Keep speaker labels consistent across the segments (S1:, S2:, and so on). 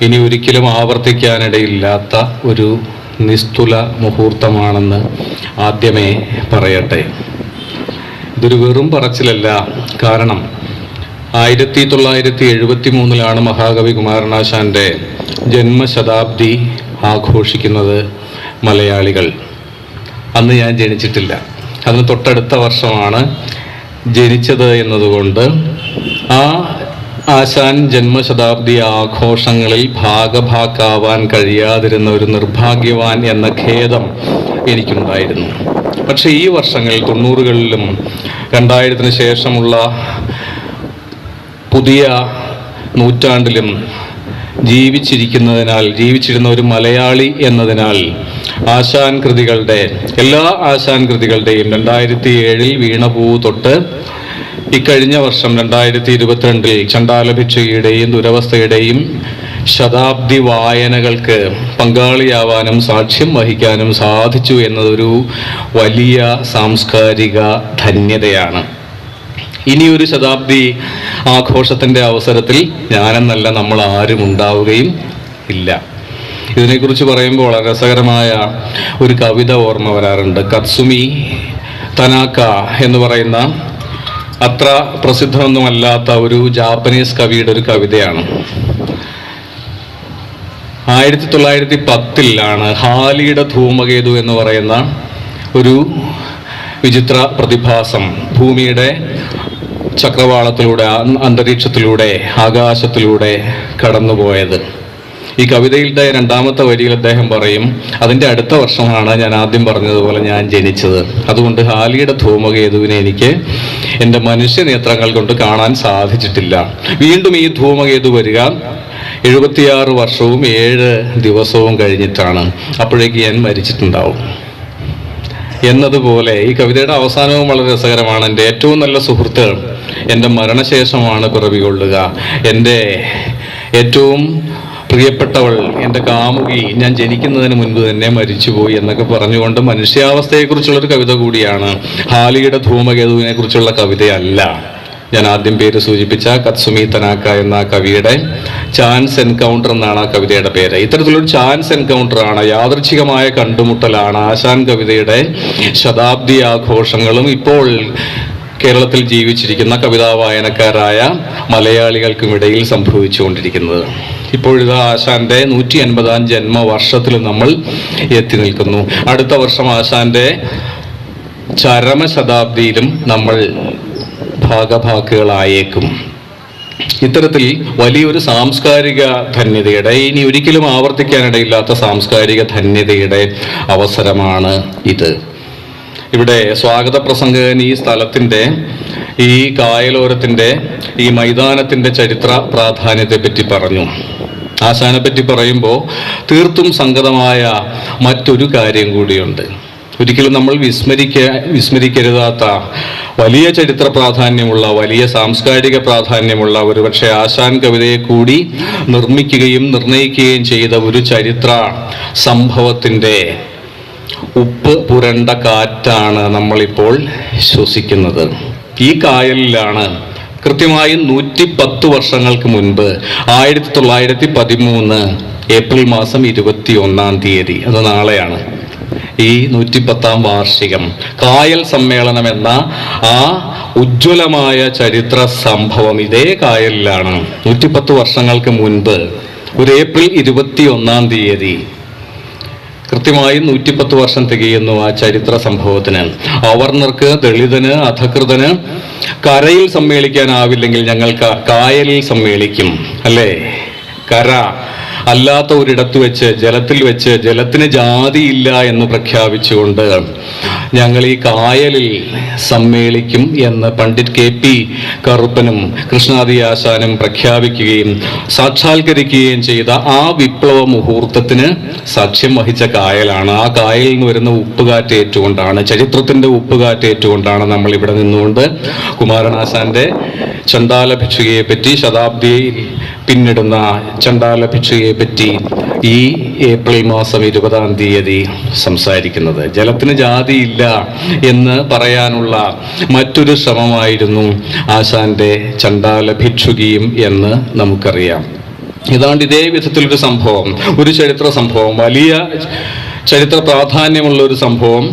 S1: ഇനി ഒരിക്കലും ആവർത്തിക്കാനിടയില്ലാത്ത ഒരു നിസ്തുല മുഹൂർത്തമാണെന്ന് ആദ്യമേ പറയട്ടെ. ഇതൊരു വെറും പറച്ചിലല്ല. കാരണം 1973 മഹാകവി കുമാരനാശാൻ്റെ ജന്മശതാബ്ദി ആഘോഷിക്കുന്നത് മലയാളികൾ. അന്ന് ഞാൻ ജനിച്ചിട്ടില്ല. അതിന് തൊട്ടടുത്ത വർഷമാണ് ജനിച്ചത് എന്നതുകൊണ്ട് ആ ആശാൻ ജന്മശതാബ്ദി ആഘോഷങ്ങളിൽ ഭാഗഭാക്കാവാൻ കഴിയാതിരുന്ന ഒരു നിർഭാഗ്യവാൻ എന്ന ഖേദം എനിക്കുണ്ടായിരുന്നു. പക്ഷെ ഈ വർഷങ്ങളിൽ 90കളിലും 2000-ന് ശേഷമുള്ള പുതിയ നൂറ്റാണ്ടിലും ജീവിച്ചിരുന്ന ഒരു മലയാളി എന്നതിനാൽ ആശാൻ കൃതികളുടെ എല്ലാ ആശാൻ കൃതികളുടെയും 2007 വീണപൂ തൊട്ട് ഇക്കഴിഞ്ഞ വർഷം 2022 ചണ്ഡാലഭിക്ഷയുടെയും ദുരവസ്ഥയുടെയും ശതാബ്ദി വായനകൾക്ക് പങ്കാളിയാവാനും സാക്ഷ്യം വഹിക്കാനും സാധിച്ചു എന്നതൊരു വലിയ സാംസ്കാരിക ധന്യതയാണ്. ഇനിയൊരു ശതാബ്ദി ആഘോഷത്തിൻ്റെ അവസരത്തിൽ ഞാനെന്നല്ല നമ്മൾ ആരും ഉണ്ടാവുകയും ഇല്ല. ഇതിനെക്കുറിച്ച് പറയുമ്പോൾ വളരെ രസകരമായ ഒരു കവിത ഓർമ്മ വരാറുണ്ട്. കത്സുമി തനാക്ക എന്ന് പറയുന്ന അത്ര പ്രസിദ്ധമൊന്നുമല്ലാത്ത ഒരു ജാപ്പനീസ് കവിയുടെ ഒരു കവിതയാണ്. 1910 ഹാലിയുടെ ധൂമകേതു എന്ന് പറയുന്ന ഒരു വിചിത്ര പ്രതിഭാസം ഭൂമിയുടെ ചക്രവാളത്തിലൂടെ, അന്തരീക്ഷത്തിലൂടെ, ആകാശത്തിലൂടെ കടന്നുപോയത്. ഈ കവിതയുടെ 2ാമത്തെ വരിയിൽ അദ്ദേഹം പറയും, അതിൻ്റെ അടുത്ത വർഷമാണ് ഞാൻ ആദ്യം പറഞ്ഞതുപോലെ ഞാൻ ജനിച്ചത്. അതുകൊണ്ട് ഹാലിയുടെ ധൂമകേതുവിനെ എനിക്ക് എൻ്റെ മനുഷ്യനേത്രങ്ങൾ കൊണ്ട് കാണാൻ സാധിച്ചിട്ടില്ല. വീണ്ടും ഈ ധൂമകേതു വരിക 76 വർഷവും 7 ദിവസവും കഴിഞ്ഞിട്ടാണ്. അപ്പോഴേക്ക് ഞാൻ മരിച്ചിട്ടുണ്ടാവും എന്നതുപോലെ ഈ കവിതയുടെ അവസാനവും വളരെ രസകരമാണ്. എൻ്റെ ഏറ്റവും നല്ല സുഹൃത്ത് എൻ്റെ മരണശേഷമാണ് പിറവി കൊള്ളുക. എൻ്റെ ഏറ്റവും പ്രിയപ്പെട്ടവൾ, എൻ്റെ കാമുകി, ഞാൻ ജനിക്കുന്നതിന് മുൻപ് തന്നെ മരിച്ചുപോയി എന്നൊക്കെ പറഞ്ഞുകൊണ്ട് മനുഷ്യാവസ്ഥയെക്കുറിച്ചുള്ളൊരു കവിത കൂടിയാണ്. ഹാലിയുടെ ധൂമകേതുവിനെ കുറിച്ചുള്ള കവിതയല്ല. ഞാൻ ആദ്യം പേര് സൂചിപ്പിച്ച കത്സുമി തനാക്ക എന്ന കവിയുടെ ചാൻസ് എൻകൗണ്ടർ എന്നാണ് ആ കവിതയുടെ പേര്. ഇത്തരത്തിലൊരു ചാൻസ് എൻകൗണ്ടറാണ്, യാദൃച്ഛികമായ കണ്ടുമുട്ടലാണ് ആശാൻ കവിതയുടെ ശതാബ്ദി ആഘോഷങ്ങളും ഇപ്പോൾ കേരളത്തിൽ ജീവിച്ചിരിക്കുന്ന കവിതാ വായനക്കാരായ മലയാളികൾക്കുമിടയിൽ സംഭവിച്ചുകൊണ്ടിരിക്കുന്നത്. ഇപ്പോഴിത് ആശാന്റെ 150-ാം ജന്മവർഷത്തിൽ നമ്മൾ എത്തി നിൽക്കുന്നു. അടുത്ത വർഷം ആശാന്റെ ചരമശതാബ്ദിയിലും നമ്മൾ ഭാഗഭാക്കുകളായേക്കും. ഇത്തരത്തിൽ വലിയൊരു സാംസ്കാരിക ധന്യതയുടെ, ഇനി ഒരിക്കലും ആവർത്തിക്കാനിടയില്ലാത്ത സാംസ്കാരിക ധന്യതയുടെ അവസരമാണ് ഇത്. ഇവിടെ സ്വാഗത പ്രസംഗകൻ ഈ സ്ഥലത്തിൻ്റെ, ഈ കായലോരത്തിൻ്റെ, ഈ മൈതാനത്തിൻ്റെ ചരിത്ര പ്രാധാന്യത്തെ പറ്റി പറഞ്ഞു. ആശാനെ പറ്റി പറയുമ്പോൾ തീർത്തും സംഗതമായ മറ്റൊരു കാര്യം കൂടിയുണ്ട്. ഒരിക്കലും നമ്മൾ വിസ്മരിക്കരുതാത്ത വലിയ ചരിത്ര പ്രാധാന്യമുള്ള, വലിയ സാംസ്കാരിക പ്രാധാന്യമുള്ള, ഒരുപക്ഷെ ആശാൻ കവിതയെ കൂടി നിർമ്മിക്കുകയും നിർണയിക്കുകയും ചെയ്ത ഒരു ചരിത്ര സംഭവത്തിൻ്റെ ഉപ്പ് പുരണ്ട കാറ്റാണ് നമ്മളിപ്പോൾ ശ്വസിക്കുന്നത്. ഈ കായലിലാണ് കൃത്യമായും 110 വർഷങ്ങൾക്ക് മുൻപ് 1913 ഏപ്രിൽ മാസം 21-ാം തീയതി, അത് നാളെയാണ്, ഈ 110-ാം വാർഷികം കായൽ സമ്മേളനം എന്ന ആ ഉജ്ജ്വലമായ ചരിത്ര സംഭവം ഇതേ കായലിലാണ് 110 വർഷങ്ങൾക്ക് മുൻപ് ഒരു ഏപ്രിൽ 21-ാം തീയതി. കൃത്യമായും 110 വർഷം തികയുന്നു ആ ചരിത്ര സംഭവത്തിന്. അവർണർക്ക്, ദളിതന്, അധകൃതന് കരയിൽ സമ്മേളിക്കാനാവില്ലെങ്കിൽ ഞങ്ങൾ കായലിൽ സമ്മേളിക്കും, അല്ലേ? കര അല്ലാത്ത ഒരിടത്ത് വെച്ച്, ജലത്തിൽ വെച്ച്, ജലത്തിന് ജാതിയില്ല എന്ന് പ്രഖ്യാപിച്ചുകൊണ്ട് ഞങ്ങൾ ഈ കായലിൽ സമ്മേളിക്കും എന്ന് പണ്ഡിറ്റ് KP കറുപ്പനും കൃഷ്ണാദി ആശാനും പ്രഖ്യാപിക്കുകയും സാക്ഷാത്കരിക്കുകയും ചെയ്ത ആ വിപ്ലവ മുഹൂർത്തത്തിന് സാക്ഷ്യം വഹിച്ച കായലാണ്. ആ കായലിൽ നിന്ന് വരുന്ന ഉപ്പുകാറ്റേറ്റുകൊണ്ടാണ്, ചരിത്രത്തിൻ്റെ ഉപ്പുകാറ്റേറ്റുകൊണ്ടാണ് നമ്മൾ ഇവിടെ നിന്നുകൊണ്ട് കുമാരനാശാന്റെ ചണ്ഡാലഭിക്ഷുകയെ പറ്റി, ശതാബ്ദിയിൽ പിന്നിടുന്ന ചണ്ഡാലഭിക്ഷുകയെ പറ്റി ഈ ഏപ്രിൽ മാസം 20-ാം തീയതി സംസാരിക്കുന്നത്. ജലത്തിന് ജാതിയില്ല എന്ന് പറയാനുള്ള മറ്റൊരു ശ്രമമായിരുന്നു ആശാന്റെ ചണ്ഡാലഭിക്ഷുകിയും എന്ന് നമുക്കറിയാം. ഏതാണ്ട് ഇതേ വിധത്തിലൊരു സംഭവം, ഒരു ചരിത്ര സംഭവം, വലിയ ചരിത്ര പ്രാധാന്യമുള്ള ഒരു സംഭവം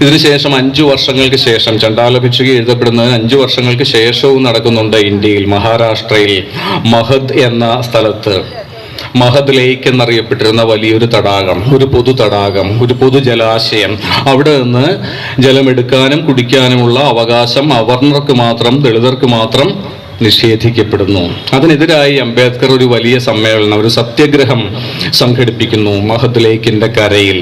S1: ഇതിനുശേഷം 5 വർഷങ്ങൾക്ക് ശേഷം, ചണ്ഡാല ഭിക്ഷുകി എഴുതപ്പെടുന്നതിന് 5 വർഷങ്ങൾക്ക് ശേഷവും നടക്കുന്നുണ്ട് ഇന്ത്യയിൽ. മഹാരാഷ്ട്രയിൽ മഹദ് എന്ന സ്ഥലത്ത് മഹദ് ലേക്ക് എന്നറിയപ്പെട്ടിരുന്ന വലിയൊരു തടാകം, ഒരു പൊതു തടാകം, ഒരു പൊതു ജലാശയം, അവിടെ നിന്ന് ജലമെടുക്കാനും കുടിക്കാനുമുള്ള അവകാശം അവർണർക്ക് മാത്രം, ദളിതർക്ക് മാത്രം നിഷേധിക്കപ്പെടുന്നു. അതിനെതിരായി അംബേദ്കർ ഒരു വലിയ സമ്മേളനം, ഒരു സത്യാഗ്രഹം സംഘടിപ്പിക്കുന്നു മഹദ് ലേക്കിന്റെ കരയിൽ.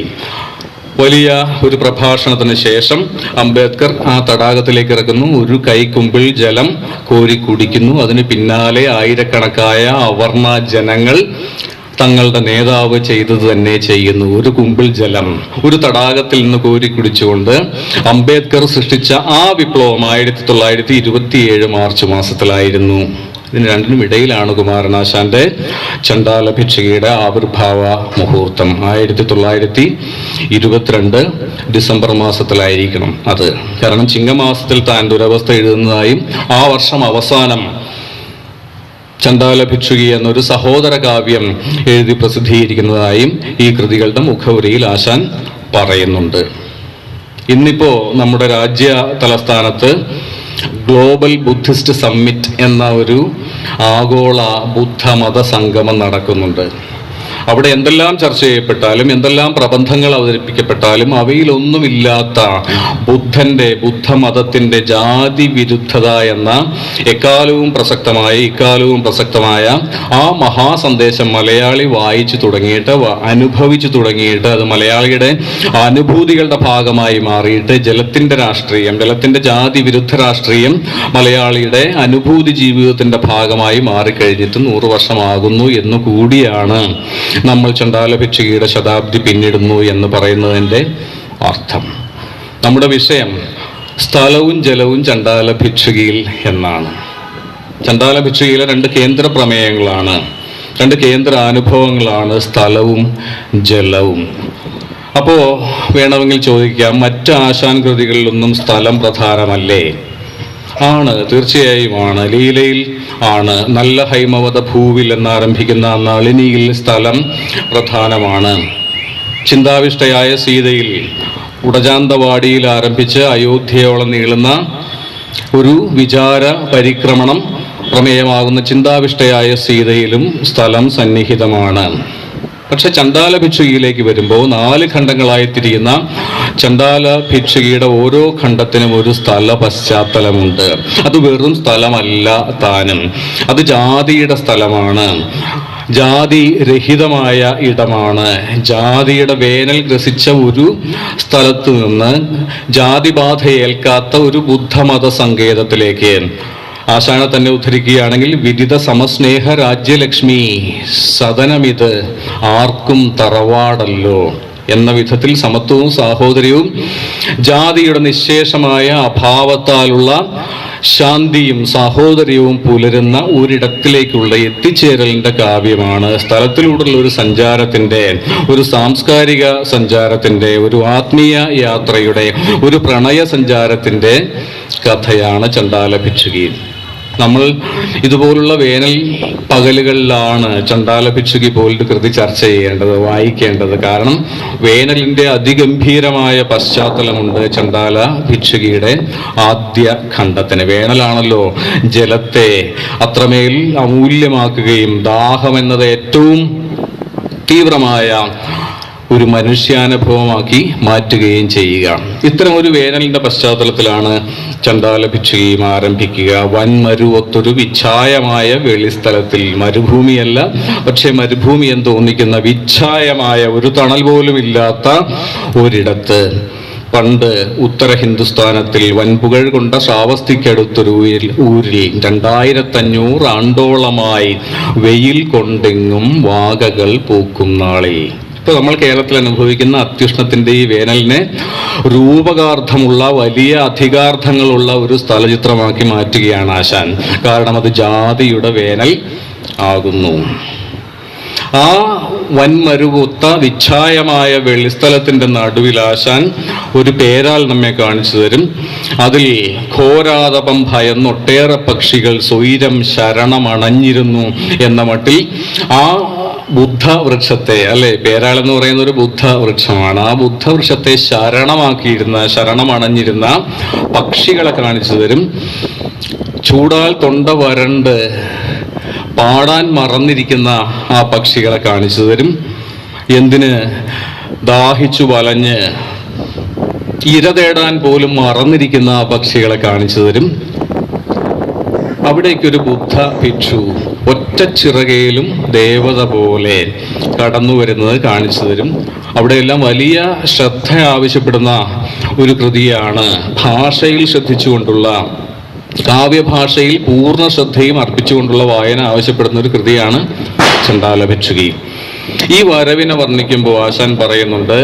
S1: വലിയ ഒരു പ്രഭാഷണത്തിന് ശേഷം അംബേദ്കർ ആ തടാകത്തിലേക്ക് ഇറങ്ങുന്നു, ഒരു കൈക്കുമ്പിൾ ജലം കോരി കുടിക്കുന്നു. അതിന് പിന്നാലെ ആയിരക്കണക്കായ അവർണ ജനങ്ങൾ തങ്ങളുടെ നേതാവ് ചെയ്തത് തന്നെ ചെയ്യുന്നു. ഒരു കുമ്പിൾ ജലം ഒരു തടാകത്തിൽ നിന്ന് കോരി കുടിച്ചുകൊണ്ട് അംബേദ്കർ സൃഷ്ടിച്ച ആ വിപ്ലവം 1927 മാർച്ച് മാസത്തിലായിരുന്നു. ഇതിന് രണ്ടിനും ഇടയിലാണ് കുമാരനാശാന്റെ ചണ്ഡാല ഭിക്ഷുകിയുടെ ആവിർഭാവ മുഹൂർത്തം. 1922 ഡിസംബർ മാസത്തിലായിരിക്കണം അത്. കാരണം ചിങ്ങമാസത്തിൽ താൻ ദുരവസ്ഥ എഴുതുന്നതായും ആ വർഷം അവസാനം ചണ്ഡാല ഭിക്ഷുകി എന്നൊരു സഹോദര കാവ്യം എഴുതി പ്രസിദ്ധീകരിക്കുന്നതായും ഈ കൃതികളുടെ മുഖവുരയിൽ ആശാൻ പറയുന്നുണ്ട്. ഇന്നിപ്പോ നമ്മുടെ രാജ്യ തലസ്ഥാനത്ത് ഗ്ലോബൽ ബുദ്ധിസ്റ്റ് സമ്മിറ്റ് എന്ന ഒരു ആഗോള ബുദ്ധമത സംഗമം നടക്കുന്നുണ്ട്. അവിടെ എന്തെല്ലാം ചർച്ച ചെയ്യപ്പെട്ടാലും, എന്തെല്ലാം പ്രബന്ധങ്ങൾ അവതരിപ്പിക്കപ്പെട്ടാലും അവയിലൊന്നുമില്ലാത്ത ബുദ്ധമതത്തിന്റെ ജാതി വിരുദ്ധത എന്ന ഇക്കാലവും പ്രസക്തമായ ആ മഹാസന്ദേശം മലയാളി വായിച്ചു തുടങ്ങിയിട്ട്, അനുഭവിച്ചു തുടങ്ങിയിട്ട്, അത് മലയാളിയുടെ അനുഭൂതികളുടെ ഭാഗമായി മാറിയിട്ട് ജലത്തിന്റെ രാഷ്ട്രീയം, ജലത്തിന്റെ ജാതി വിരുദ്ധ രാഷ്ട്രീയം മലയാളിയുടെ അനുഭൂതി ജീവിതത്തിന്റെ ഭാഗമായി മാറിക്കഴിഞ്ഞിട്ട് 100 വർഷമാകുന്നു എന്ന് കൂടിയാണ് നമ്മൾ ചണ്ഡാല ഭിക്ഷുകിയുടെ ശതാബ്ദി പിന്നിടുന്നു എന്ന് പറയുന്നതിൻ്റെ അർത്ഥം. നമ്മുടെ വിഷയം സ്ഥലവും ജലവും ചണ്ഡാല ഭിക്ഷുകിയിൽ എന്നാണ്. ചണ്ഡാല ഭിക്ഷുകിയിലെ 2 കേന്ദ്ര പ്രമേയങ്ങളാണ്, 2 കേന്ദ്ര അനുഭവങ്ങളാണ് സ്ഥലവും ജലവും. അപ്പോൾ വേണമെങ്കിൽ ചോദിക്കാം, മറ്റ് ആശാൻ കൃതികളിലൊന്നും സ്ഥലം പ്രധാനമല്ലേ? ആണ്, തീർച്ചയായും ആണ്. ലീലയിൽ ആണ്. നല്ല ഹൈമവത ഭൂവിൽ എന്നാരംഭിക്കുന്ന നളിനിയിൽ സ്ഥലം പ്രധാനമാണ്. ചിന്താവിഷ്ടയായ സീതയിൽ, ഉടജാന്തവാടിയിൽ ആരംഭിച്ച് അയോധ്യയോളം നീളുന്ന ഒരു വിചാര പരിക്രമണം പ്രമേയമാകുന്ന ചിന്താവിഷ്ടയായ സീതയിലും സ്ഥലം സന്നിഹിതമാണ്. പക്ഷെ ചണ്ഡാല ഭിക്ഷുകിയിലേക്ക് വരുമ്പോൾ 4 ഖണ്ഡങ്ങളായി തിരിയുന്ന ചണ്ഡാല ഭിക്ഷുകിയുടെ ഓരോ ഖണ്ഡത്തിനും ഒരു സ്ഥല പശ്ചാത്തലമുണ്ട്. അത് വെറും സ്ഥലമല്ല താനും, അത് ജാതിയുടെ സ്ഥലമാണ്, ജാതി രഹിതമായ ഇടമാണ്. ജാതിയുടെ വേനൽ ഗ്രസിച്ച ഒരു സ്ഥലത്ത് നിന്ന് ജാതിബാധ ഏൽക്കാത്ത ഒരു ബുദ്ധമത സങ്കേതത്തിലേക്ക് ആശാനെ തന്നെ ഉദ്ധരിക്കുകയാണെങ്കിൽ, വിദിത സമസ്നേഹ രാജ്യലക്ഷ്മി സദനമിത് ആർക്കും തറവാടല്ലോ എന്ന വിധത്തിൽ സമത്വവും സാഹോദര്യവും ജാതിയുടെ നിശേഷമായ അഭാവത്താലുള്ള ശാന്തിയും സാഹോദര്യവും പുലരുന്ന ഒരിടത്തിലേക്കുള്ള എത്തിച്ചേരലിന്റെ കാവ്യമാണ്. സ്ഥലത്തിലൂടെയുള്ള ഒരു സഞ്ചാരത്തിന്റെ, ഒരു സാംസ്കാരിക സഞ്ചാരത്തിന്റെ, ഒരു ആത്മീയ യാത്രയുടെ, ഒരു പ്രണയ സഞ്ചാരത്തിന്റെ കഥയാണ് ചണ്ഡാല ഭിക്ഷുകി. നമ്മൾ ഇതുപോലുള്ള വേനൽ പകലുകളിലാണ് ചണ്ഡാല ഭിക്ഷുകി പോലൊരു കൃതി ചർച്ച ചെയ്യേണ്ടത്, വായിക്കേണ്ടത്. കാരണം വേനലിൻ്റെ അതിഗംഭീരമായ പശ്ചാത്തലമുണ്ട് ചണ്ഡാല ഭിക്ഷുകിയുടെ ആദ്യ ഖണ്ഡത്തിന്. വേനലാണല്ലോ ജലത്തെ അത്രമേൽ അമൂല്യമാക്കുകയും ദാഹമെന്നത് ഏറ്റവും തീവ്രമായ ഒരു മനുഷ്യാനുഭവമാക്കി മാറ്റുകയും ചെയ്യുക. ഇത്തരം ഒരു വേനലിന്റെ പശ്ചാത്തലത്തിലാണ് ചണ്ഡാല ഭിക്ഷുകിയും ആരംഭിക്കുക. വൻമരുവൊത്തൊരു വിച്ഛായമായ വെളിസ്ഥലത്തിൽ, മരുഭൂമിയല്ല പക്ഷെ മരുഭൂമി എന്ന് തോന്നിക്കുന്ന വിച്ഛായമായ ഒരു തണൽ പോലും ഇല്ലാത്ത ഒരിടത്ത്, പണ്ട് ഉത്തര ഹിന്ദുസ്ഥാനത്തിൽ വൻപുകൾ കൊണ്ട ശ്രാവസ്തിക്കടുത്തൊരു ഊരിൽ 2500 ആണ്ടോളമായി വെയിൽ കൊണ്ടെങ്ങും വാകകൾ പൂക്കും നാളിൽ. ഇപ്പോൾ നമ്മൾ കേരളത്തിൽ അനുഭവിക്കുന്ന അത്യുഷ്ണത്തിൻ്റെ ഈ വേനലിനെ രൂപകാർത്ഥമുള്ള വലിയ അധികാർത്ഥങ്ങളുള്ള ഒരു സ്ഥലചിത്രമാക്കി മാറ്റുകയാണ് ആശാൻ. കാരണം അത് ജാതിയുടെ വേനൽ ആകുന്നു. ആ വൻമരുകൊത്ത വിച്ഛായമായ വെളിസ്ഥലത്തിൻ്റെ നടുവിൽ ആശാൻ ഒരു പേരാൽ നമ്മെ കാണിച്ചു തരും. അതിൽ ഘോരാതപം ഭയന്നൊട്ടേറെ പക്ഷികൾ സ്വൈരം ശരണമണഞ്ഞിരുന്നു എന്ന മട്ടിൽ ആ ബുദ്ധവൃക്ഷത്തെ, അല്ലെ, പേരാൾ എന്ന് പറയുന്ന ഒരു ബുദ്ധവൃക്ഷമാണ്, ആ ബുദ്ധവൃക്ഷത്തെ ശരണമണഞ്ഞിരുന്ന പക്ഷികളെ കാണിച്ചു തരും. ചൂടാൽ തൊണ്ട വരണ്ട് പാടാൻ മറന്നിരിക്കുന്ന ആ പക്ഷികളെ കാണിച്ചു തരും. എന്തിന്, ദാഹിച്ചു വലഞ്ഞ് ഇര തേടാൻ പോലും മറന്നിരിക്കുന്ന ആ പക്ഷികളെ കാണിച്ചു തരും. അവിടേക്കൊരു ബുദ്ധ ഭിക്ഷു ഒറ്റ ചിറകയിലും ദേവത പോലെ കടന്നു വരുന്നത് കാണിച്ചു തരും. അവിടെയെല്ലാം വലിയ ശ്രദ്ധ ആവശ്യപ്പെടുന്ന ഒരു കൃതിയാണ്. ഭാഷയിൽ ശ്രദ്ധിച്ചുകൊണ്ടുള്ള, കാവ്യഭാഷയിൽ പൂർണ്ണ ശ്രദ്ധയും അർപ്പിച്ചുകൊണ്ടുള്ള വായന ആവശ്യപ്പെടുന്ന ഒരു കൃതിയാണ് ചണ്ഡാല ഭിക്ഷുകി. ഈ വരവിനെ വർണ്ണിക്കുമ്പോൾ ആശാൻ പറയുന്നുണ്ട്,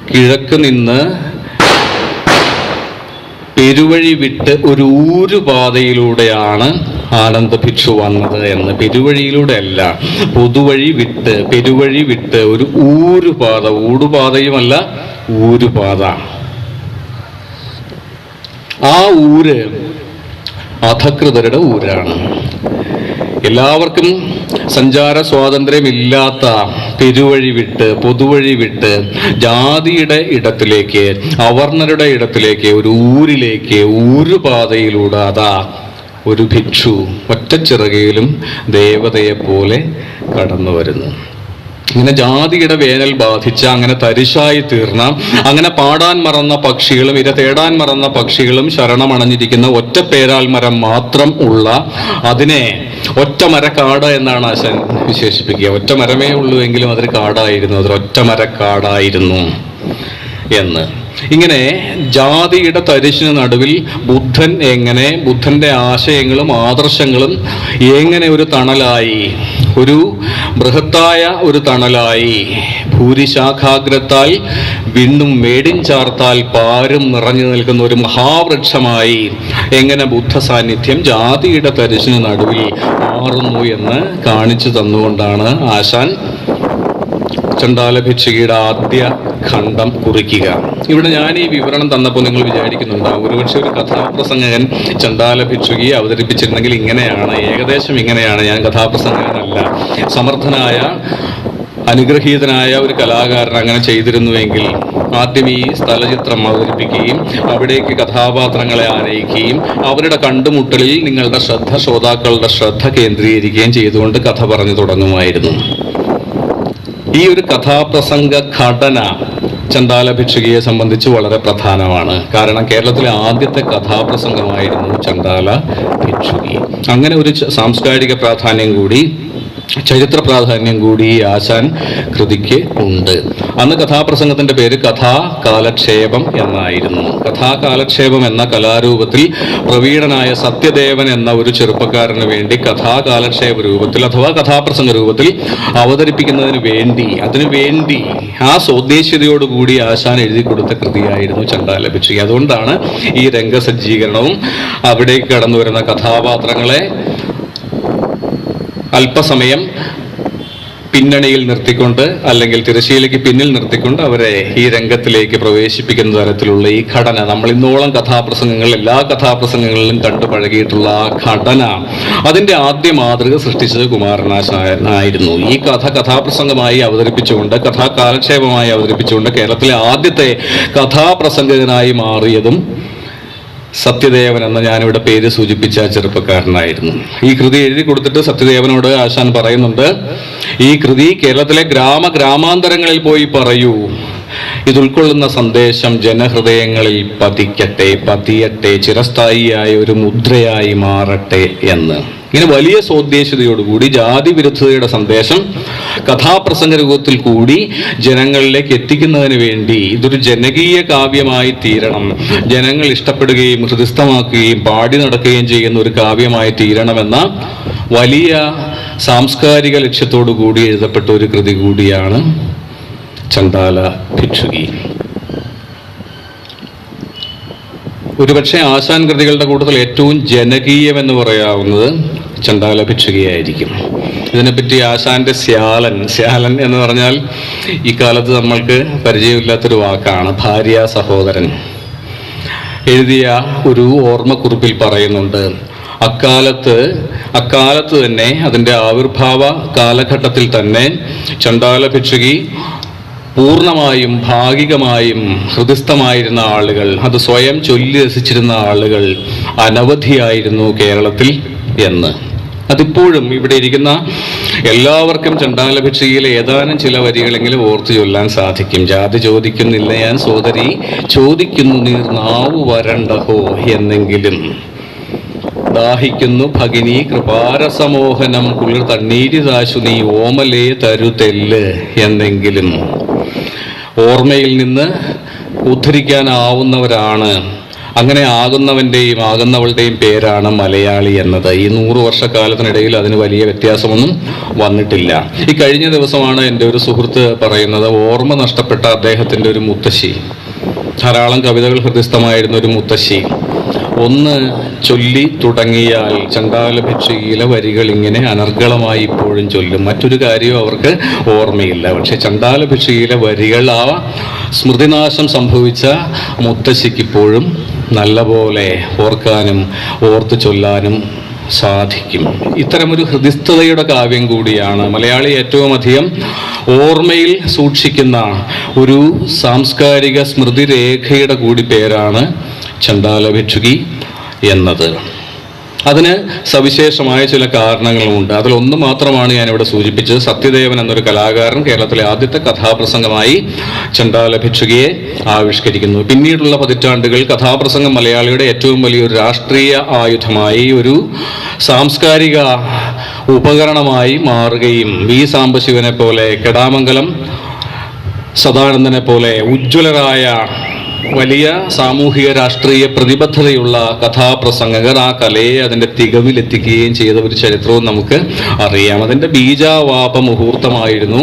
S1: കിഴക്ക് നിന്ന് പെരുവഴി വിട്ട് ഒരു ഊരുപാതയിലൂടെയാണ് ആനന്ദ ഭിക്ഷു വന്നത് എന്ന്. പെരുവഴിയിലൂടെ അല്ല, പൊതുവഴി വിട്ട്, പെരുവഴി വിട്ട് ഒരു ഊരുപാത, ഊടുപാതയുമല്ല, ഊരുപാത. ആ ഊര് അധകൃതരുടെ ഊരാണ്. എല്ലാവർക്കും സഞ്ചാര സ്വാതന്ത്ര്യമില്ലാത്ത പെരുവഴി വിട്ട്, പൊതുവഴി വിട്ട്, ജാതിയുടെ ഇടത്തിലേക്ക്, അവർണരുടെ ഇടത്തിലേക്ക്, ഒരു ഊരിലേക്ക്, ഊരുപാതയിലൂടെ അതാ ഒരു ഭിക്ഷു ഒറ്റച്ചിറകയിലും ദേവതയെ പോലെ കടന്നു വരുന്നു. ഇങ്ങനെ ജാതിയുടെ വേനൽ ബാധിച്ച, അങ്ങനെ തരിശായി തീർന്ന, അങ്ങനെ പാടാൻ മറന്ന പക്ഷികളും ഇര തേടാൻ മറന്ന പക്ഷികളും ശരണമണഞ്ഞിരിക്കുന്ന ഒറ്റ പേരാൽ മരം മാത്രം ഉള്ള, അതിനെ ഒറ്റ മരക്കാട് എന്നാണ് ആശാൻ വിശേഷിപ്പിക്കുക. ഒറ്റ മരമേ ഉള്ളൂ എങ്കിലും അതൊരു കാടായിരുന്നു, അതൊരൊറ്റ മരക്കാടായിരുന്നു എന്ന്. ഇങ്ങനെ ജാതിയുടെ തരിശിന് നടുവിൽ ബുദ്ധൻ എങ്ങനെ, ബുദ്ധന്റെ ആശയങ്ങളും ആദർശങ്ങളും എങ്ങനെ ഒരു തണലായി, ഒരു ബൃഹത്തായ ഒരു തണലായി, ഭൂരിശാഖാഗ്രത്താൽ വിണ്ണും മേടിൻ ചാർത്താൽ പാരും നിറഞ്ഞു നിൽക്കുന്ന ഒരു മഹാവൃക്ഷമായി എങ്ങനെ ബുദ്ധ സാന്നിധ്യം ജാതിയുടെ തരിശിന് നടുവിൽ മാറുന്നു എന്ന് കാണിച്ചു തന്നുകൊണ്ടാണ് ആശാൻ ചണ്ഡാല ഭിക്ഷുകിയുടെ ആദ്യ ഖണ്ഡം കുറിക്കുക. ഇവിടെ ഞാൻ ഈ വിവരണം തന്നപ്പോൾ നിങ്ങൾ വിചാരിക്കുന്നുണ്ടാവും, ഒരുപക്ഷെ ഒരു കഥാപ്രസംഗകൻ ചണ്ഡാല ഭിക്ഷുകിയെ അവതരിപ്പിച്ചിരുന്നെങ്കിൽ ഇങ്ങനെയാണ്, ഏകദേശം ഇങ്ങനെയാണ്. ഞാൻ കഥാപ്രസംഗകനല്ല. സമർത്ഥനായ, അനുഗ്രഹീതനായ ഒരു കലാകാരൻ അങ്ങനെ ചെയ്തിരുന്നുവെങ്കിൽ ആദ്യം ഈ സ്ഥലചിത്രം അവതരിപ്പിക്കുകയും അവിടേക്ക് കഥാപാത്രങ്ങളെ ആനയിക്കുകയും അവരുടെ കണ്ടുമുട്ടലിൽ നിങ്ങളുടെ ശ്രദ്ധ, ശ്രോതാക്കളുടെ ശ്രദ്ധ കേന്ദ്രീകരിക്കുകയും ചെയ്തുകൊണ്ട് കഥ പറഞ്ഞു തുടങ്ങുമായിരുന്നു. ഈ ഒരു കഥാപ്രസംഗ ഘടന ചണ്ഡാല ഭിക്ഷുകിയെ സംബന്ധിച്ച് വളരെ പ്രധാനമാണ്. കാരണം കേരളത്തിലെ ആദ്യത്തെ കഥാപ്രസംഗമായിരുന്നു ചണ്ഡാല ഭിക്ഷുകി. അങ്ങനെ ഒരു സാംസ്കാരിക പ്രാധാന്യം കൂടി, ചരിത്ര പ്രാധാന്യം കൂടി ഈ ആശാൻ കൃതിക്ക് ഉണ്ട്. അന്ന് കഥാപ്രസംഗത്തിന്റെ പേര് കഥാകാലക്ഷേപം എന്നായിരുന്നു. കഥാകാലക്ഷേപം എന്ന കലാരൂപത്തിൽ പ്രവീണനായ സത്യദേവൻ എന്ന ഒരു ചെറുപ്പക്കാരന് വേണ്ടി കഥാകാലക്ഷേപ രൂപത്തിൽ അഥവാ കഥാപ്രസംഗ രൂപത്തിൽ അവതരിപ്പിക്കുന്നതിന് വേണ്ടി, അതിനുവേണ്ടി ആ സ്വദേശീയതയോടുകൂടി ആശാൻ എഴുതി കൊടുത്ത കൃതിയായിരുന്നു ചണ്ഡാല ഭിക്ഷുകി. അതുകൊണ്ടാണ് ഈ രംഗസജ്ജീകരണവും അവിടേക്ക് കടന്നു വരുന്ന കഥാപാത്രങ്ങളെ അല്പസമയം പിന്നണിയിൽ നിർത്തിക്കൊണ്ട്, അല്ലെങ്കിൽ തിരശ്ശീലയ്ക്ക് പിന്നിൽ നിർത്തിക്കൊണ്ട് അവരെ ഈ രംഗത്തിലേക്ക് പ്രവേശിപ്പിക്കുന്ന തരത്തിലുള്ള ഈ ഘടന, നമ്മൾ ഇന്നോളം കഥാപ്രസംഗങ്ങൾ, എല്ലാ കഥാപ്രസംഗങ്ങളിലും കണ്ടു പഴകിയിട്ടുള്ള ആ ഘടന, അതിൻ്റെ ആദ്യ മാതൃക സൃഷ്ടിച്ചത് കുമാരനാശാനായിരുന്നു. ഈ കഥാപ്രസംഗമായി അവതരിപ്പിച്ചുകൊണ്ട്, കഥാകാലക്ഷേപമായി അവതരിപ്പിച്ചുകൊണ്ട് കേരളത്തിലെ ആദ്യത്തെ കഥാപ്രസംഗകനായി മാറിയതും സത്യദേവൻ എന്ന ഞാനിവിടെ പേര് സൂചിപ്പിച്ച ചെറുപ്പക്കാരനായിരുന്നു. ഈ കൃതി എഴുതി കൊടുത്തിട്ട് സത്യദേവനോട് ആശാൻ പറയുന്നുണ്ട്, ഈ കൃതി കേരളത്തിലെ ഗ്രാമാന്തരങ്ങളിൽ പോയി പറയൂ, ഇത് ഉൾക്കൊള്ളുന്ന സന്ദേശം ജനഹൃദയങ്ങളിൽ പതിയട്ടെ, ചിരസ്ഥായിയായ ഒരു മുദ്രയായി മാറട്ടെ എന്ന്. ഇങ്ങനെ വലിയ സോദ്ദേശ്യതയോടുകൂടി ജാതി വിരുദ്ധതയുടെ സന്ദേശം കഥാപ്രസംഗ രൂപത്തിൽ കൂടി ജനങ്ങളിലേക്ക് എത്തിക്കുന്നതിന് വേണ്ടി ഇതൊരു ജനകീയ കാവ്യമായി തീരണം, ജനങ്ങൾ ഇഷ്ടപ്പെടുകയും ഹൃദിസ്ഥമാക്കുകയും പാടി നടക്കുകയും ചെയ്യുന്ന ഒരു കാവ്യമായി തീരണമെന്ന വലിയ സാംസ്കാരിക ലക്ഷ്യത്തോടു കൂടി എഴുതപ്പെട്ട ഒരു കൃതി കൂടിയാണ് ചണ്ഡാല ഭിക്ഷുകി. ഒരുപക്ഷെ ആശാൻ കൃതികളുടെ കൂട്ടത്തിൽ ഏറ്റവും ജനകീയമെന്ന് പറയാവുന്നത് ചണ്ഡാല ഭിക്ഷുകിയായിരിക്കും. ഇതിനെപ്പറ്റി ആശാന്റെ ശ്യാലൻ എന്ന് പറഞ്ഞാൽ ഈ കാലത്ത് നമ്മൾക്ക് പരിചയമില്ലാത്തൊരു വാക്കാണ്. ഭാര്യ സഹോദരൻ എഴുതിയ ഒരു ഓർമ്മക്കുറിപ്പിൽ പറയുന്നുണ്ട്, അക്കാലത്ത് തന്നെ അതിൻ്റെ ആവിർഭാവ കാലഘട്ടത്തിൽ തന്നെ ചണ്ഡാല ഭിക്ഷുകി പൂർണ്ണമായും ഭാഗികമായും ഹൃദയസ്ഥമായിരുന്ന ആളുകൾ, അത് സ്വയം ചൊല്ലി രസിച്ചിരുന്ന ആളുകൾ അനവധിയായിരുന്നു കേരളത്തിൽ എന്ന്. അതിപ്പോഴും ഇവിടെ ഇരിക്കുന്ന എല്ലാവർക്കും ചണ്ഡാല ഭിക്ഷയിലെ ഏതാനും ചില വരികളെങ്കിലും ഓർത്തു ചൊല്ലാൻ സാധിക്കും. ജാതി ചോദിക്കുന്നില്ല ഞാൻ സോദരി, ചോദിക്കുന്നു നീർ നാവു വരണ്ടഹോ എന്നെങ്കിലും. ദാഹിക്കുന്നു ഭഗിനി കൃപാരസമോഹനം കുളിർ തണ്ണീരിതാശു നീ ഓമലേ തരുതെല്ല് എന്നെങ്കിലും. ഓർമ്മയിൽ നിന്ന് ഉദ്ധരിക്കാനാവുന്നവരാണ്, അങ്ങനെ ആകുന്നവൻ്റെയും ആകുന്നവളുടെയും പേരാണ് മലയാളി എന്നത്. ഈ 100 വർഷക്കാലത്തിനിടയിൽ അതിന് വലിയ വ്യത്യാസമൊന്നും വന്നിട്ടില്ല. ഈ കഴിഞ്ഞ ദിവസമാണ് എൻ്റെ ഒരു സുഹൃത്ത് പറയുന്നത്, ഓർമ്മ നഷ്ടപ്പെട്ട അദ്ദേഹത്തിൻ്റെ ഒരു മുത്തശ്ശി, ധാരാളം കവിതകൾ ഹൃദയസ്ഥമായിരുന്ന ഒരു മുത്തശ്ശി, ഒന്ന് ചൊല്ലി തുടങ്ങിയാൽ ചണ്ഡാല ഭിക്ഷയിലെ വരികൾ ഇങ്ങനെ അനർഗളമായി ഇപ്പോഴും ചൊല്ലും. മറ്റൊരു കാര്യവും അവർക്ക് ഓർമ്മയില്ല. പക്ഷെ ചണ്ഡാല ഭിക്ഷയിലെ വരികൾ ആ സ്മൃതിനാശം സംഭവിച്ച മുത്തശ്ശിക്കിപ്പോഴും നല്ലപോലെ ഓർക്കാനും ഓർത്തു ചൊല്ലാനും സാധിക്കും. ഇത്തരമൊരു ഹൃദിസ്ഥതയുടെ കാവ്യം കൂടിയാണ്. മലയാളി ഏറ്റവും അധികം ഓർമ്മയിൽ സൂക്ഷിക്കുന്ന ഒരു സാംസ്കാരിക സ്മൃതിരേഖയുടെ കൂടി പേരാണ് ചണ്ഡാല ഭിക്ഷുകി എന്നത്. അതിന് സവിശേഷമായ ചില കാരണങ്ങളുമുണ്ട്. അതിലൊന്ന് മാത്രമാണ് ഞാനിവിടെ സൂചിപ്പിച്ചത്. സത്യദേവൻ എന്നൊരു കലാകാരൻ കേരളത്തിലെ ആദ്യത്തെ കഥാപ്രസംഗമായി ചണ്ഡാല ഭിക്ഷുകിയെ ആവിഷ്കരിക്കുന്നു. പിന്നീടുള്ള പതിറ്റാണ്ടുകൾ കഥാപ്രസംഗം മലയാളിയുടെ ഏറ്റവും വലിയൊരു രാഷ്ട്രീയ ആയുധമായി, ഒരു സാംസ്കാരിക ഉപകരണമായി മാറുകയും വി സാംബശിവനെ പോലെ, കെടാമംഗലം സദാനന്ദനെ പോലെ ഉജ്ജ്വലരായ വലിയ സാമൂഹിക രാഷ്ട്രീയ പ്രതിബദ്ധതയുള്ള കഥാപ്രസംഗകർ ആ കലയെ അതിൻ്റെ തികവിലെത്തിക്കുകയും ചെയ്ത ഒരു ചരിത്രവും നമുക്ക് അറിയാം. അതിൻ്റെ ബീജാവാപ മുഹൂർത്തമായിരുന്നു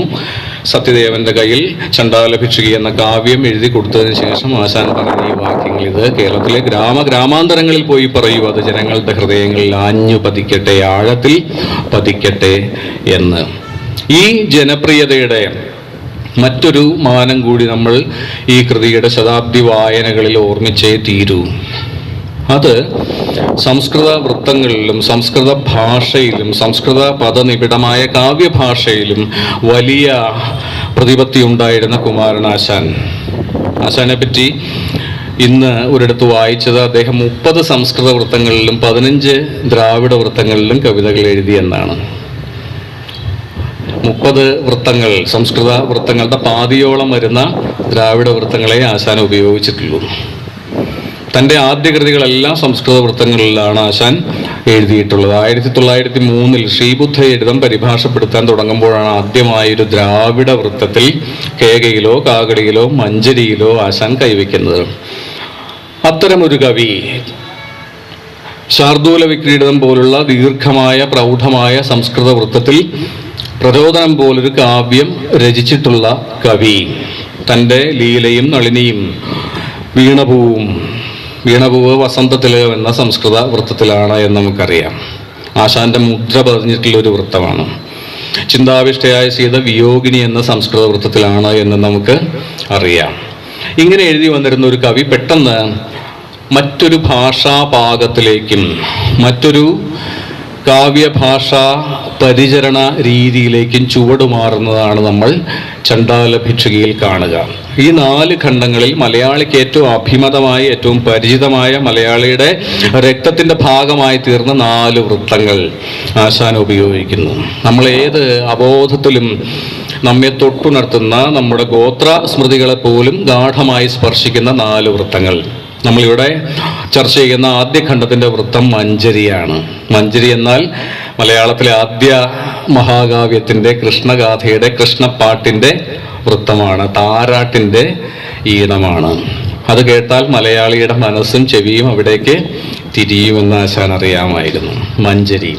S1: സത്യദേവന്റെ കയ്യിൽ ചണ്ഡാല ഭിക്ഷുകി എന്ന കാവ്യം എഴുതി കൊടുത്തതിന് ശേഷം ആശാൻ പറഞ്ഞ ഈ വാക്യങ്ങൾ. ഇത് കേരളത്തിലെ ഗ്രാമാന്തരങ്ങളിൽ പോയി പറയൂ, അത് ജനങ്ങളുടെ ഹൃദയങ്ങളിൽ ആഞ്ഞു പതിക്കട്ടെ, ആഴത്തിൽ പതിക്കട്ടെ എന്ന്. ഈ ജനപ്രിയതയുടെ മറ്റൊരു മാനം കൂടി നമ്മൾ ഈ കൃതിയുടെ ശതാബ്ദി വായനകളിൽ ഓർമ്മിച്ചേ തീരൂ. അത് സംസ്കൃത വൃത്തങ്ങളിലും സംസ്കൃത ഭാഷയിലും സംസ്കൃത പദനിബിഡമായ കാവ്യഭാഷയിലും വലിയ പ്രതിപത്തി ഉണ്ടായിരുന്ന കുമാരനാശാൻ. ആശാനെ പറ്റി ഇന്ന് ഒരിടത്ത് വായിച്ചത്, അദ്ദേഹം 30 സംസ്കൃത വൃത്തങ്ങളിലും 15 ദ്രാവിഡ വൃത്തങ്ങളിലും കവിതകൾ എഴുതിയെന്നാണ്. 30 വൃത്തങ്ങൾ, സംസ്കൃത വൃത്തങ്ങളുടെ പാതിയോളം വരുന്ന ദ്രാവിഡ വൃത്തങ്ങളെ ആശാൻ ഉപയോഗിച്ചിട്ടുള്ളൂ. തൻ്റെ ആദ്യ കൃതികളെല്ലാം സംസ്കൃത വൃത്തങ്ങളിലാണ് ആശാൻ എഴുതിയിട്ടുള്ളത്. 1903 ശ്രീബുദ്ധ പരിഭാഷപ്പെടുത്താൻ തുടങ്ങുമ്പോഴാണ് ആദ്യമായൊരു ദ്രാവിഡ വൃത്തത്തിൽ കേകയിലോ കാകടിയിലോ മഞ്ചരിയിലോ ആശാൻ കൈവയ്ക്കുന്നത്. അത്തരമൊരു കവി, ശാർദൂല വിക്രീഡിതം പോലുള്ള ദീർഘമായ പ്രൗഢമായ സംസ്കൃത വൃത്തത്തിൽ പ്രചോദനം പോലൊരു കാവ്യം രചിച്ചിട്ടുള്ള കവി, തൻ്റെ ലീലയും നളിനിയും വീണപൂവ് വസന്തത്തില് എന്ന സംസ്കൃത വൃത്തത്തിലാണ് എന്ന് നമുക്കറിയാം. ആശാന്റെ മുദ്ര പതിഞ്ഞിട്ടുള്ള ഒരു വൃത്തമാണ്. ചിന്താവിഷ്ടയായ സീത വിയോഗിനി എന്ന സംസ്കൃത വൃത്തത്തിലാണ് എന്ന് നമുക്ക് അറിയാം. ഇങ്ങനെ എഴുതി വന്നിരുന്ന ഒരു കവി പെട്ടെന്ന് മറ്റൊരു ഭാഷാപാകത്തിലേക്കും മറ്റൊരു കാവ്യഭാഷാ പരിചരണ രീതിയിലേക്കും ചുവടുമാറുന്നതാണ് നമ്മൾ ചണ്ഡാല ഭിക്ഷുകിയിൽ കാണുക. ഈ 4 ഖണ്ഡങ്ങളിൽ മലയാളിക്ക് ഏറ്റവും അഭിമതമായി, ഏറ്റവും പരിചിതമായ, മലയാളിയുടെ രക്തത്തിൻ്റെ ഭാഗമായി തീർന്ന 4 വൃത്തങ്ങൾ ആശാൻ ഉപയോഗിക്കുന്നു. നമ്മൾ ഏത് അബോധത്തിലും നമ്മെ തൊട്ടുണർത്തുന്ന നമ്മുടെ ഗോത്ര സ്മൃതികളെ പോലും ഗാഠമായി സ്പർശിക്കുന്ന 4 വൃത്തങ്ങൾ. നമ്മളിവിടെ ചർച്ച ചെയ്യുന്ന ആദ്യ ഖണ്ഡത്തിൻ്റെ വൃത്തം മഞ്ചരിയാണ്. മഞ്ചരി എന്നാൽ മലയാളത്തിലെ ആദ്യ മഹാകാവ്യത്തിൻ്റെ, കൃഷ്ണഗാഥയുടെ, കൃഷ്ണപ്പാട്ടിൻ്റെ വൃത്തമാണ്. താരാട്ടിൻ്റെ ഈണമാണ്. അത് കേട്ടാൽ മലയാളിയുടെ മനസ്സും ചെവിയും അവിടേക്ക് തിരിയുമെന്ന് ആശാൻ അറിയാമായിരുന്നു. മഞ്ചരി.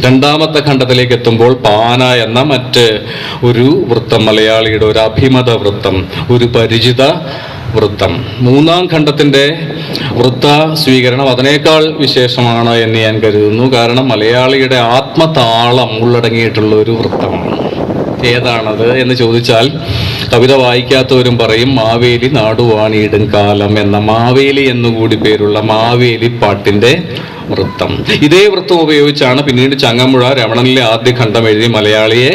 S1: രണ്ടാമത്തെ ഖണ്ഡത്തിലേക്ക് എത്തുമ്പോൾ പാന എന്ന മറ്റ് ഒരു വൃത്തം, മലയാളിയുടെ ഒരു അഭിമത വൃത്തം, ഒരു പരിചിത വൃത്തം. മൂന്നാം ഖണ്ഡത്തിൻ്റെ വൃത്ത സ്വീകരണം അതിനേക്കാൾ വിശേഷമാണ് എന്ന് ഞാൻ കരുതുന്നു. കാരണം മലയാളിയുടെ ആത്മതാളം ഉള്ളടങ്ങിയിട്ടുള്ള ഒരു വൃത്തമാണ്. ഏതാണത് എന്ന് ചോദിച്ചാൽ കവിത വായിക്കാത്തവരും പറയും മാവേലി നാടുവാണിയിടും കാലം എന്ന മാവേലി എന്നുകൂടി പേരുള്ള മാവേലി പാട്ടിൻ്റെ വൃത്തം. ഇതേ വൃത്തം ഉപയോഗിച്ചാണ് പിന്നീട് ചങ്ങമ്പുഴ രമണനിലെ ആദ്യ ഖണ്ഡം എഴുതി മലയാളിയെ